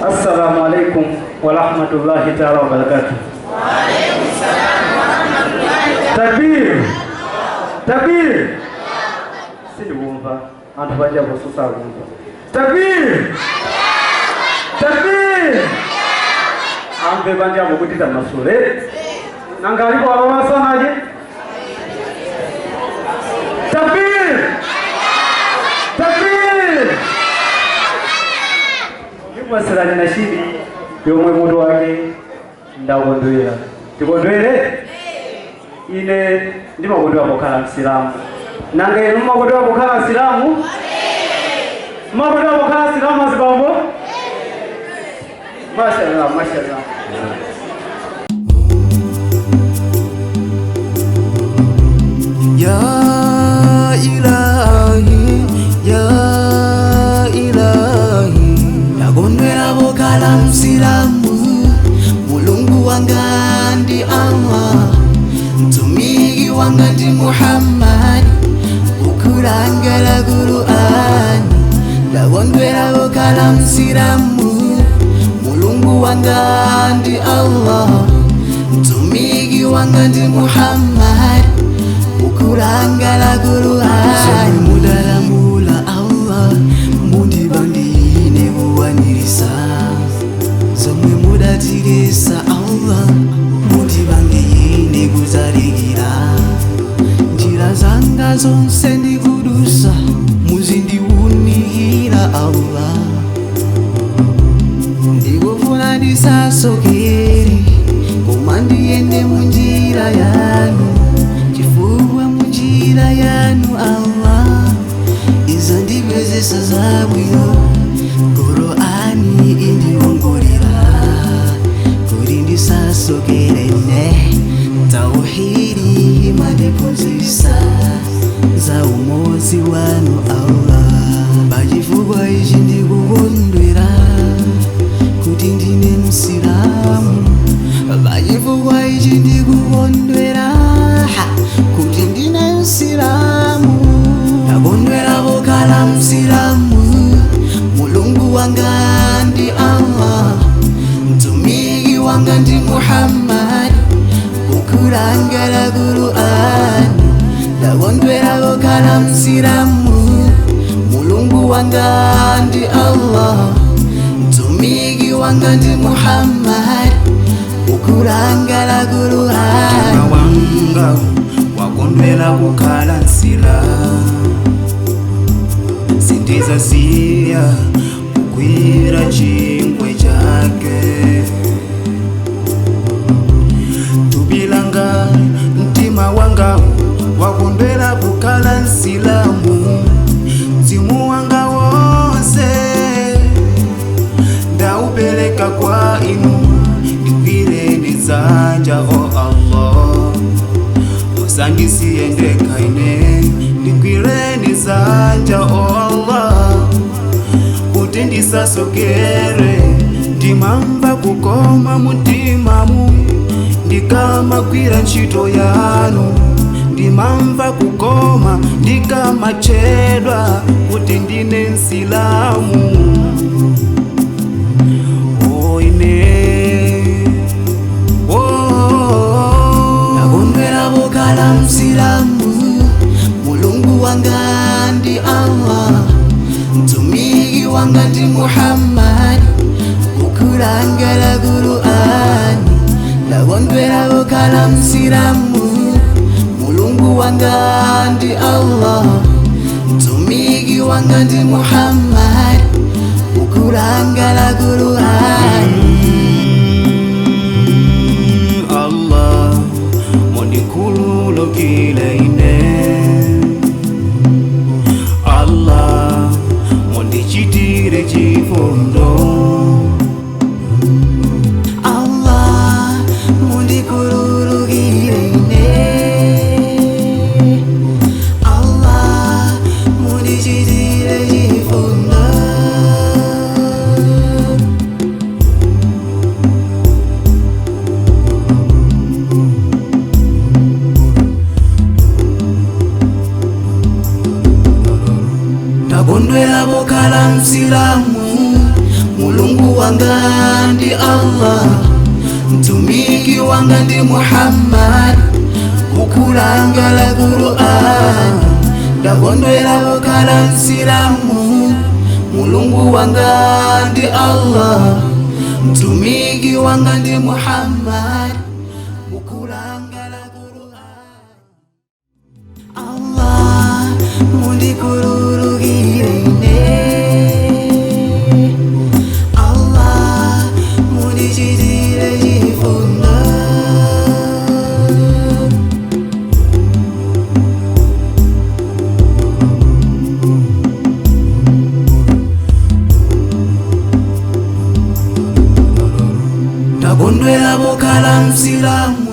Assalamualaikum warahmatullahi taala wabarakatuh. Waalaikumsalam warahmatullahi taala. Takbir. Takbir. Sindi wumva antu bajja bususa wumva. Takbir. Takbir. Ambe banja bukutita masure. Nangali kwa wasanaje? Takbir. Takbir. Masirani nashidi yomwe mutu wake ndakondwera tikondwere ine ndimakondwera kukhala msilamu nange inu mumakondwera kukhala msilamu mumakondwera kukhala msilamu azibambo mashallah mashallah ya ilahi ya ilahi nakondwera kukhala msilamu mulungu wanga ndi Allah mtumiki wanga ndi Muhammad ukulangala Qur'ani nakondwera kukhala msilamu mulungu wanga ndi Allah mtumiki wanga ndi Muhammad ukulangala Qur'ani mudalamula Allah mundibandine kuwanirisa zomwe mudatirisa Allah mundibangine kuzalikira njira zanga zonse ndikudusa muzindiwunikira Allah ndikufuna ndisasokere koma ndiyende munjira yanu chifukwa munjira yanu Allah izandipezesa zabwino Qur'ani indiongolera kuti ndisasokerene tauhidi imandiphunzitsa za umozi wanu Allah pachifukwa ichi ndikukondwera kuti ndine msilamu pachifukwa ichi ndikukondwera kuti ndine msilamu nakondwera kukhala msilamu mulungu wanga ndi Allah mtumiki wanga ndi Muhammad ukulangala Qur'ani nakondwera kukhala msilamu mulungu wanga ndi Allah mtumiki wanga ndi Muhammad ukulangala Qur'ani wanga wakondwera kukhala msilamu sindizasiya kukwira chingwe chake tubilanga mtima wanga wakondwera kukhala msilamu mzimu wanga wonse ndaupeleka kwa inu ndikwireni dzanja o Allah musandisiyendeka ine ndikwireni dzanja o Allah kuti ndisasokere ndimamva kukoma mutimamu ndikamagwira ntchito yanu ndimamva kukoma ndikamachedwa kuti ndine msilamu nakondwera kukhala msilamu mulungu wanga ndi Allah mtumiki wanga ndi Muhammad ukulangala Qur'ani nakondwera kukhala msilamu mulungu wanga ndi Allah mtumiki wanga ndi Muhammad ukulangala Qur'ani Allah mondikhululukira ine Allah mondichitire chifundo Allah mondikhululukira ine Allah mondichitire chifundo nakondwera kukhala msilamu mulungu wanga ndi Allah, mtumiki wanga ndi Muhammad, kukulanga la Qur'an, ndakondwera kukhala Msilamu. Mulungu wanga ndi Allah, mtumiki wanga ndi Muhammad, kukulanga la Qur'an. Allah mundikhululukire ine, Allah mundichitire chifundo. Ndakondwera kukhala Msilamu.